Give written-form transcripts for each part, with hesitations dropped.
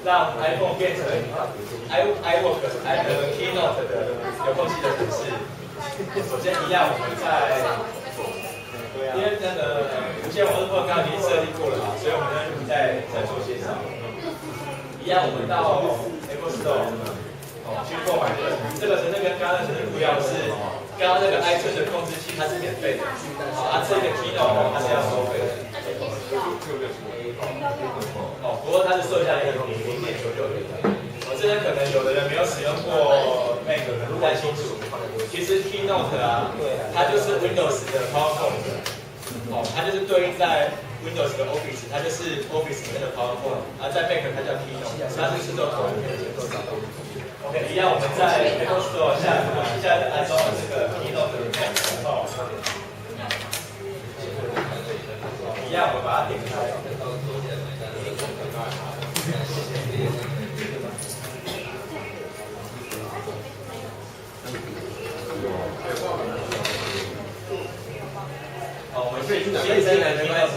让 iPhone 变成 iWork Keynote 的遥控器的形式。首先一样，我们在因为那个无线网络部分刚刚已经设定过了嘛，所以我们呢再做介绍。一样，我们到 Apple Store 去购买这个程式跟刚刚的程式不一样的是，刚刚那个 iTunes 的控制器它是免费的，这个 Keynote 它是要收费的。不过它是售价0.99元。这边可能有的人没有使用过 Mac， 可能不太清楚。其实 Keynote 它就是 Windows 的 PowerPoint， 它就是对应在 Windows 的 Office， 它就是 Office 里面的 PowerPoint， 在 Mac 它叫 Keynote， 它是制作同一的。OK， 一样我们在 Apple Store 下安装了这个 Keynote 的之后，一样我们把它点开。我们可以先生来没关系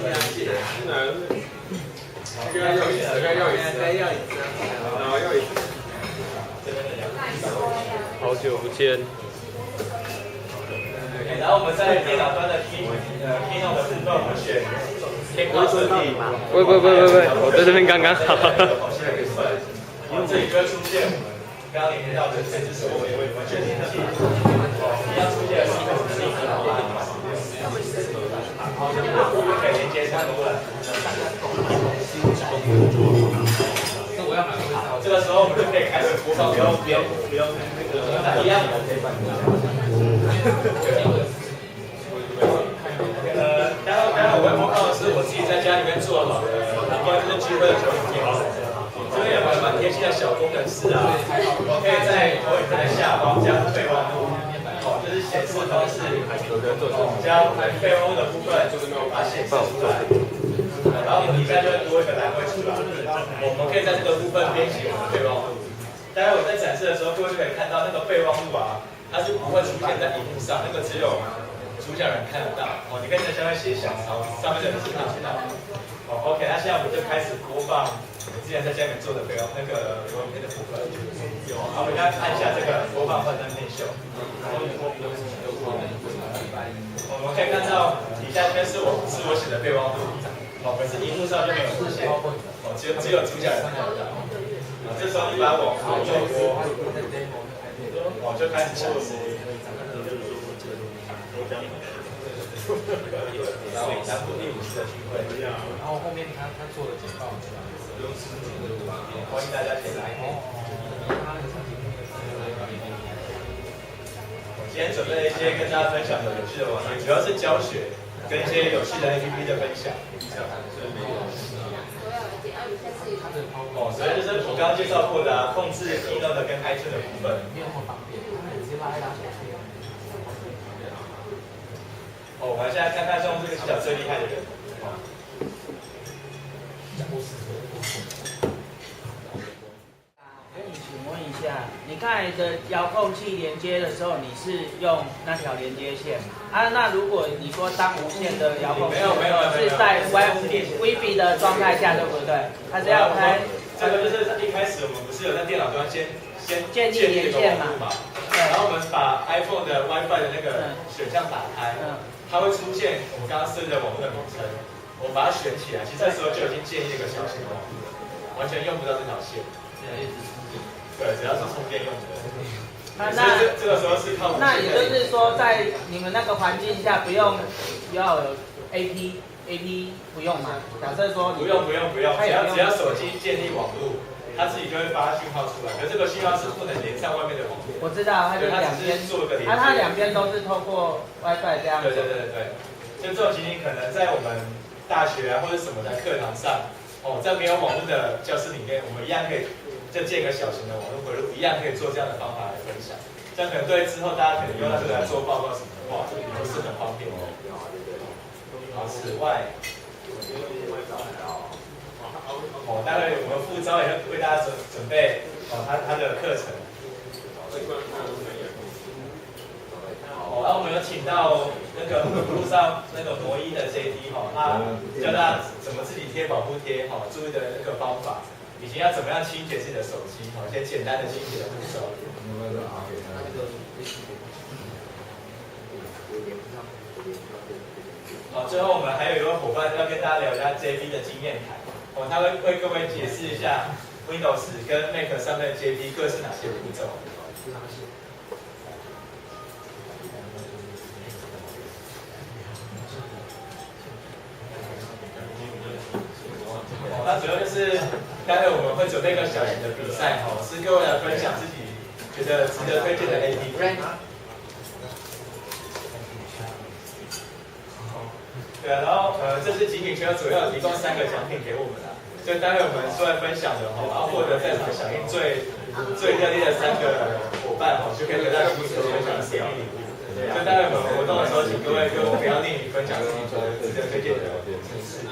啊，该要椅子，然后要椅子。好久不见。然后我们在电脑端的 Keynote 的部分，我们选天光设定。不，我在这边刚刚好。这里就会出现我们刚刚连接到的设置所有完全连接，一样出现可以连接上多了。这个时候我们就可以开始播放，不用那个一样。刚刚我会播放的是我自己在家里面做好的，关于聚会的投影片。这边有个蛮贴心的小功能是我可以在投影片的下方加入备忘录，就是显示方式，将备忘录的部分把它显示出来，然后底下就会多一个栏位出来，我们可以在这个部分编辑我们的备忘录。待会我在展示的时候，各位就可以看到那个备忘录它是不会出现在荧幕上，那个只有主讲人看得到。你可以在下面写小抄，上面的人是看不到。OK， 那现在我们就开始播放我们之前在家里面做的那个投影片的部分。好，我们现在看一下这个播放幻灯片秀。我们可以看到底下这边是我写的备忘录，可是荧幕上就没有出现，只有主讲人看得到。这时候你把网往右拨，就开始显示。然后南部第50的聚会，然后后面他做的简报，欢迎大家前来。我今天准备了一些跟大家分享的有趣的网页，主要是教学跟一些有趣的 APP 的分享。所以就是我刚刚介绍过的控制 Keynote 跟 iTunes 的部分。我们现在看看用这个技巧最厉害的人。可以请问一下，你刚才的遥控器连接的时候，你是用那条连接线吗？那如果你说当无线的遥控器，是在 Wi-Fi 的状态下，对不对？它是要开。这个就是一开始我们不是有在电脑端先建立连线嘛？然后我们把 iPhone 的 WiFi 的那个选项打开。它会出现我们刚刚设置的网络的名称，我把它选起来，其实这时候就已经建立了一个小型网络了，完全用不到这条线。对，只要是充电用的。那这个时候是靠。那也就是说，在你们那个环境下，不用要有 AP 不用嘛？假设说不用，只要手机建立网络。它自己就会发讯号出来，可这个讯号是不能连上外面的网络。我知道，它就两边做个连接。它两边都是透过 WiFi 这样。对。就这种情形，可能在我们大学或者什么的课堂上，在没有网络的教室里面，我们一样可以就建一个小型的网络回路，一样可以做这样的方法来分享。这样可能对之后大家可能用到这个来做报告什么的话，不是很方便。此外。待会我们副招也会为大家准备他的课程。然后我们有请到那个路上那个魔医的 JD 他教大家怎么自己贴保护贴注意的那个方法。以及要怎么样清洁自己的手机，一些简单的清洁的步骤。好，最后我们还有一位伙伴要跟大家聊一下 JP 的经验谈，他会为各位解释一下 Windows 跟 Mac 上面的 JP 各是哪些步骤。那主要就是待会我们会准备一个小型的比赛，是各位来分享自己觉得值得推荐的 APP。对啊，然后这次极品圈主要提供3个奖品给我们啦，所以待会我们出来分享的然后获得在场响应最热烈的3个伙伴就可以得到极品分享的实力礼物。所以待会我们活动的时候，请各位就不要吝于分享自己觉得值得推荐的城市。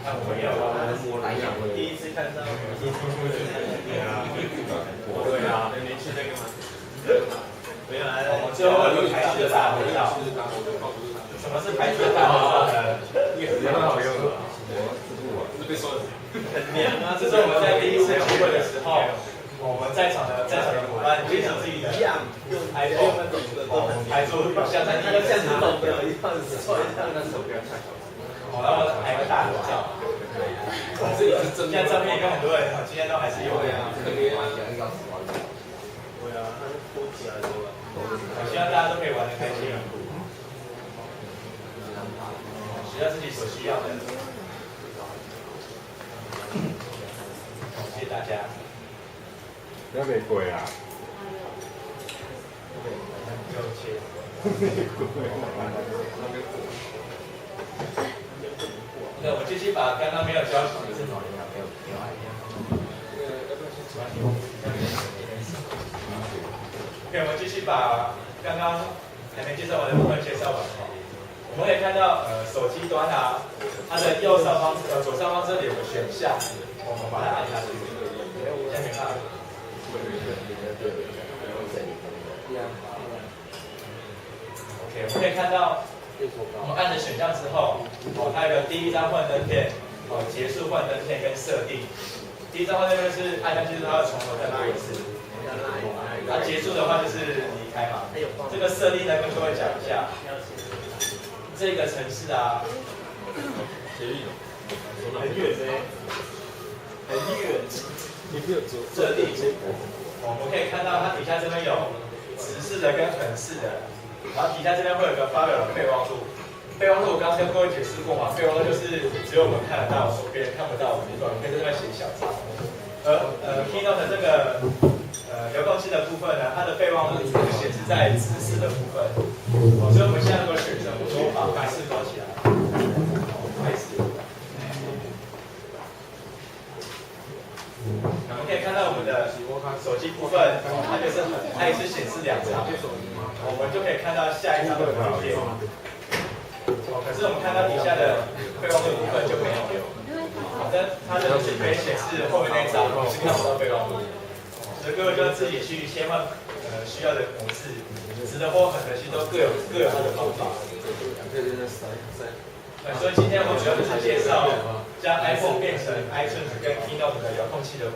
看我没有第一次看到对啊，没去那个吗？没有来。我们最后有排序的大合照。什么是排序的大合照呢？很好用的。是被说的。这是我们在第一次聚会的时候，我们在场的伙伴介绍自己的 iPhone， 排出有像在第一次动的一样子，然后拍个大合照。现在照片应该很多人今天都还是有的。希望大家都可以玩得开心，学到自己所需要的。谢谢大家。不要玫瑰啊！那我们继续把刚刚没有教的OK， 我们继续把刚刚还没介绍完的部分介绍完。我们可以看到，手机端啊，它的左上方这里有个选项，我们把它按下去。现在没看到。OK， 我们可以看到，我们按了选项之后，它有个第一张幻灯片，结束幻灯片跟设定。第一张幻灯片就是按下去之后，它会从头再来一次。它结束的话就是离开嘛。这个设定呢，跟各位讲一下，这个城市啊，很远呢，很远。设定，我们可以看到它底下这边有直视的跟横视的，然后底下这边会有个发表的备忘录。备忘录我刚刚跟各位解释过嘛，备忘录就是只有我们看得到，别人看不到，我们可以在这边写小字。Keynote 这个遥控器的部分呢，它的备忘录就显示在直视的部分。所以我们现在如果选择说把白视勾起来，白视。我们可以看到我们的手机部分，它也是显示2张，我们就可以看到下一张的图片。可是我们看到底下的备忘录部分就没有，它的只可以显示后面那一张，是看不到备忘录。所以各位就要自己去切换需要的模式，直的或横的其实都各有它的方法。所以今天我主要就是介绍将 iPhone 变成 iTunes 跟 Keynote 的遥控器的